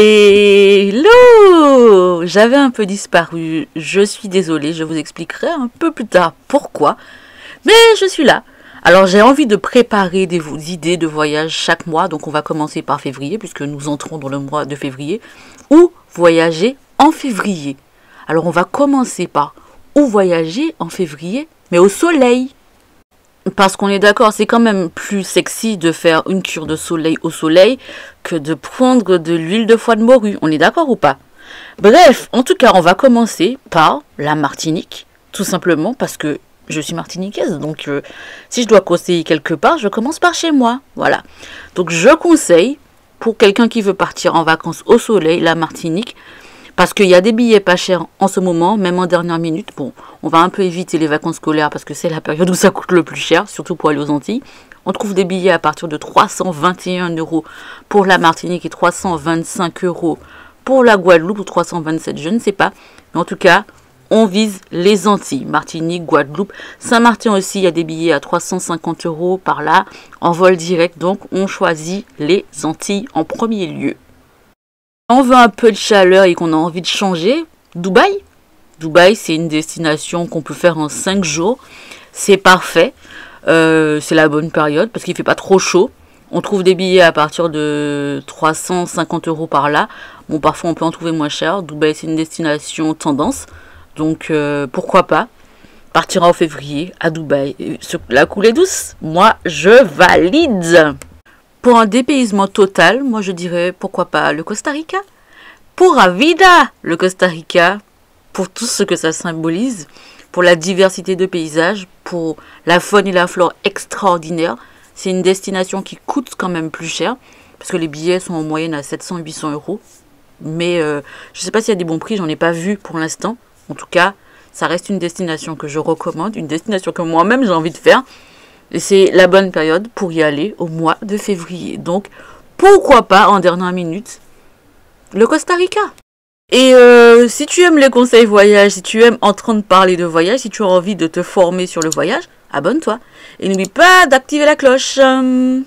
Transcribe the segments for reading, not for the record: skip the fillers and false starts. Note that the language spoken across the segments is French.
Hello! J'avais un peu disparu, je suis désolée, je vous expliquerai un peu plus tard pourquoi, mais je suis là. Alors j'ai envie de préparer des idées de voyage chaque mois, donc on va commencer par février, puisque nous entrons dans le mois de février, ou voyager en février. Alors on va commencer par où voyager en février, mais au soleil. Parce qu'on est d'accord, c'est quand même plus sexy de faire une cure de soleil au soleil que de prendre de l'huile de foie de morue. On est d'accord ou pas? Bref, en tout cas, on va commencer par la Martinique. Tout simplement parce que je suis martiniquaise. Donc, si je dois conseiller quelque part, je commence par chez moi. Voilà. Donc, je conseille, pour quelqu'un qui veut partir en vacances au soleil, la Martinique. Parce qu'il y a des billets pas chers en ce moment, même en dernière minute. Bon, on va un peu éviter les vacances scolaires parce que c'est la période où ça coûte le plus cher, surtout pour aller aux Antilles. On trouve des billets à partir de 321 € pour la Martinique et 325 € pour la Guadeloupe ou 327, je ne sais pas. Mais en tout cas, on vise les Antilles, Martinique, Guadeloupe. Saint-Martin aussi, il y a des billets à 350 € par là, en vol direct. Donc, on choisit les Antilles en premier lieu. On veut un peu de chaleur et qu'on a envie de changer, Dubaï. Dubaï, c'est une destination qu'on peut faire en 5 jours. C'est parfait. C'est la bonne période parce qu'il ne fait pas trop chaud. On trouve des billets à partir de 350 € par là. Bon, parfois, on peut en trouver moins cher. Dubaï, c'est une destination tendance. Donc, pourquoi pas partir en février à Dubaï. La coulée douce, moi, je valide. Pour un dépaysement total, moi je dirais pourquoi pas le Costa Rica. Pura vida, le Costa Rica, pour tout ce que ça symbolise, pour la diversité de paysages, pour la faune et la flore extraordinaire. C'est une destination qui coûte quand même plus cher, parce que les billets sont en moyenne à 700-800 €. Mais je ne sais pas s'il y a des bons prix, j'en ai pas vu pour l'instant. En tout cas, ça reste une destination que je recommande, une destination que moi-même j'ai envie de faire. Et c'est la bonne période pour y aller au mois de février. Donc, pourquoi pas en dernière minute, le Costa Rica. Et si tu aimes les conseils voyage, si tu aimes entendre parler de voyage, si tu as envie de te former sur le voyage, abonne-toi. Et n'oublie pas d'activer la cloche. Quatrième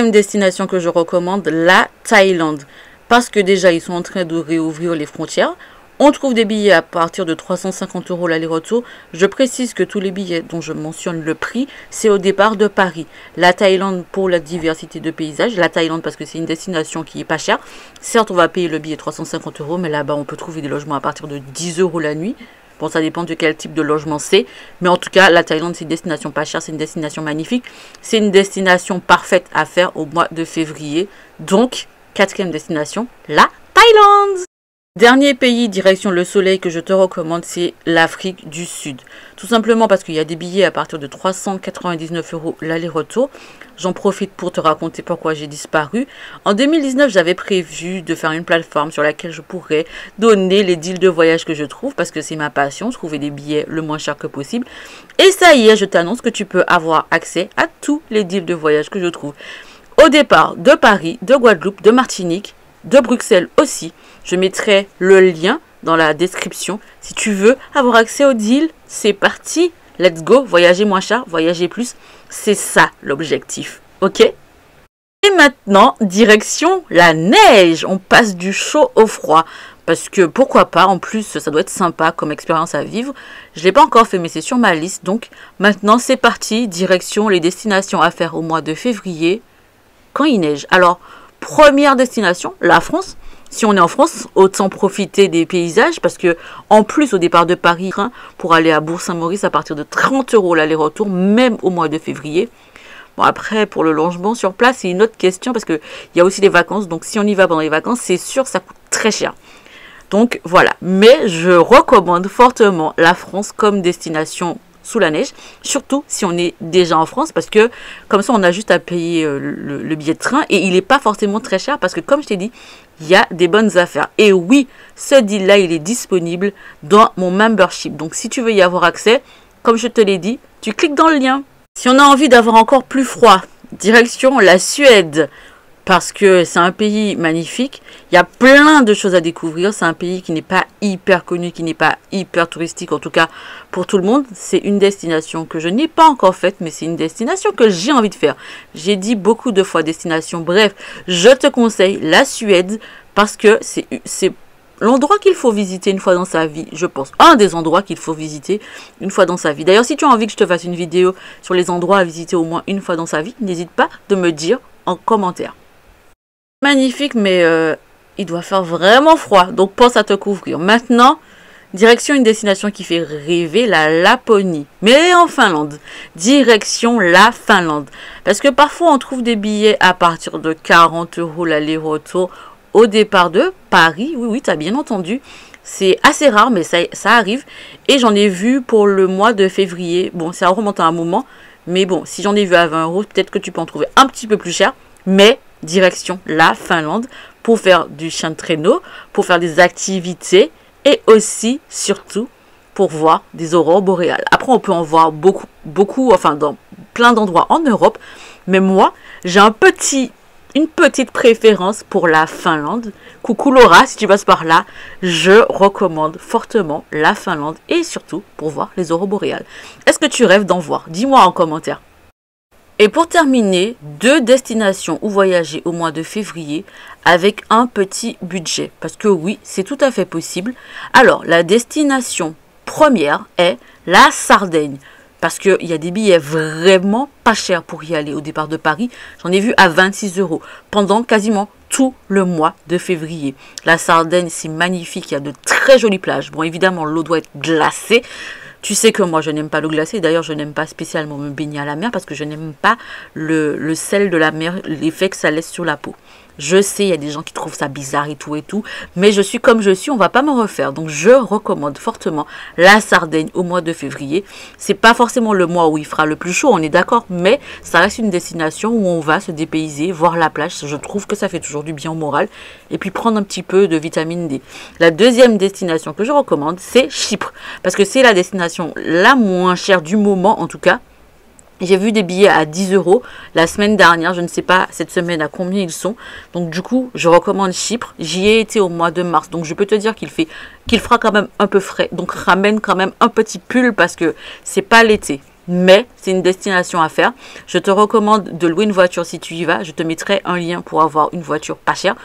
destination que je recommande, la Thaïlande. Parce que déjà, ils sont en train de réouvrir les frontières. On trouve des billets à partir de 350 € l'aller-retour. Je précise que tous les billets dont je mentionne le prix, c'est au départ de Paris. La Thaïlande pour la diversité de paysages. La Thaïlande parce que c'est une destination qui est pas chère. Certes, on va payer le billet 350 €, mais là-bas, on peut trouver des logements à partir de 10 € la nuit. Bon, ça dépend de quel type de logement c'est. Mais en tout cas, la Thaïlande, c'est une destination pas chère. C'est une destination magnifique. C'est une destination parfaite à faire au mois de février. Donc, quatrième destination, la Thaïlande. Dernier pays direction le soleil que je te recommande, c'est l'Afrique du Sud. Tout simplement parce qu'il y a des billets à partir de 399 € l'aller-retour. J'en profite pour te raconter pourquoi j'ai disparu. En 2019, j'avais prévu de faire une plateforme sur laquelle je pourrais donner les deals de voyage que je trouve, parce que c'est ma passion, trouver des billets le moins cher que possible. Et ça y est, je t'annonce que tu peux avoir accès à tous les deals de voyage que je trouve. Au départ de Paris, de Guadeloupe, de Martinique, de Bruxelles aussi. Je mettrai le lien dans la description. Si tu veux avoir accès au deal, c'est parti. Let's go. Voyager moins cher, voyager plus. C'est ça l'objectif. Ok? Et maintenant, direction la neige. On passe du chaud au froid. Parce que pourquoi pas, en plus, ça doit être sympa comme expérience à vivre. Je ne l'ai pas encore fait, mais c'est sur ma liste. Donc maintenant, c'est parti. Direction les destinations à faire au mois de février quand il neige. Alors, première destination, la France. Si on est en France, autant profiter des paysages parce que en plus au départ de Paris, pour aller à Bourg-Saint-Maurice à partir de 30 € l'aller-retour, même au mois de février. Bon après pour le logement sur place c'est une autre question parce que il y a aussi les vacances. Donc si on y va pendant les vacances, c'est sûr ça coûte très cher. Donc voilà. Mais je recommande fortement la France comme destination sous la neige, surtout si on est déjà en France parce que comme ça on a juste à payer le billet de train et il n'est pas forcément très cher parce que comme je t'ai dit, il y a des bonnes affaires. Et oui, ce deal là il est disponible dans mon membership. Donc si tu veux y avoir accès, comme je te l'ai dit, tu cliques dans le lien. Si on a envie d'avoir encore plus froid, direction la Suède. parce que c'est un pays magnifique. Il y a plein de choses à découvrir. C'est un pays qui n'est pas hyper connu, qui n'est pas hyper touristique, en tout cas pour tout le monde. C'est une destination que je n'ai pas encore faite, mais c'est une destination que j'ai envie de faire. J'ai dit beaucoup de fois destination. Bref, je te conseille la Suède parce que c'est l'endroit qu'il faut visiter une fois dans sa vie, je pense. Un des endroits qu'il faut visiter une fois dans sa vie. D'ailleurs, si tu as envie que je te fasse une vidéo sur les endroits à visiter au moins une fois dans sa vie, n'hésite pas de me dire en commentaire. Magnifique, mais il doit faire vraiment froid, donc pense à te couvrir. Maintenant, direction une destination qui fait rêver, la Laponie. Mais en Finlande, direction la Finlande. Parce que parfois, on trouve des billets à partir de 40 € l'aller-retour au départ de Paris. Oui, oui, tu as bien entendu. C'est assez rare, mais ça arrive. Et j'en ai vu pour le mois de février. Bon, ça remonte à un moment. Mais bon, si j'en ai vu à 20 €, peut-être que tu peux en trouver un petit peu plus cher. Mais direction la Finlande pour faire du chien de traîneau, pour faire des activités et aussi, surtout, pour voir des aurores boréales. Après, on peut en voir beaucoup, enfin, dans plein d'endroits en Europe. Mais moi, j'ai une petite préférence pour la Finlande. Coucou Laura, si tu passes par là, je recommande fortement la Finlande et surtout pour voir les aurores boréales. Est-ce que tu rêves d'en voir? Dis-moi en commentaire. Et pour terminer, 2 destinations où voyager au mois de février avec un petit budget. Parce que oui, c'est tout à fait possible. Alors, la destination première est la Sardaigne. Parce qu'il y a des billets vraiment pas chers pour y aller au départ de Paris. J'en ai vu à 26 € pendant quasiment tout le mois de février. La Sardaigne, c'est magnifique. Il y a de très jolies plages. Bon, évidemment, l'eau doit être glacée. Tu sais que moi, je n'aime pas l'eau glacée. D'ailleurs, je n'aime pas spécialement me baigner à la mer parce que je n'aime pas le sel de la mer, l'effet que ça laisse sur la peau. Je sais, il y a des gens qui trouvent ça bizarre et tout, mais je suis comme je suis, on va pas me refaire. Donc, je recommande fortement la Sardaigne au mois de février. C'est pas forcément le mois où il fera le plus chaud, on est d'accord, mais ça reste une destination où on va se dépayser, voir la plage. Je trouve que ça fait toujours du bien au moral. Et puis, prendre un petit peu de vitamine D. La deuxième destination que je recommande, c'est Chypre. Parce que c'est la destination la moins chère du moment, en tout cas. J'ai vu des billets à 10 € la semaine dernière. Je ne sais pas cette semaine à combien ils sont. Donc du coup, je recommande Chypre. J'y ai été au mois de mars. Donc je peux te dire qu'il fera quand même un peu frais. Donc ramène quand même un petit pull parce que c'est pas l'été. Mais c'est une destination à faire. Je te recommande de louer une voiture si tu y vas. Je te mettrai un lien pour avoir une voiture pas chère.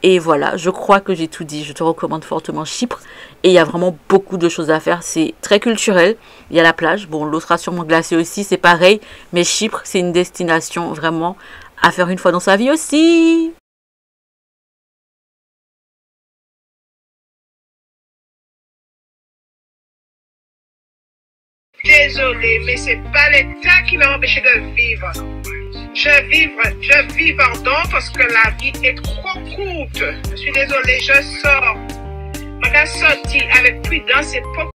Et voilà, je crois que j'ai tout dit. Je te recommande fortement Chypre. Et il y a vraiment beaucoup de choses à faire. C'est très culturel. Il y a la plage. Bon, l'eau sera sûrement glacée aussi, c'est pareil. Mais Chypre, c'est une destination vraiment à faire une fois dans sa vie aussi. Désolée, mais c'est pas l'État qui m'a empêché de vivre. Je vis, pardon, parce que la vie est trop courte. Je suis désolée, je sors. Je vais sortir avec prudence et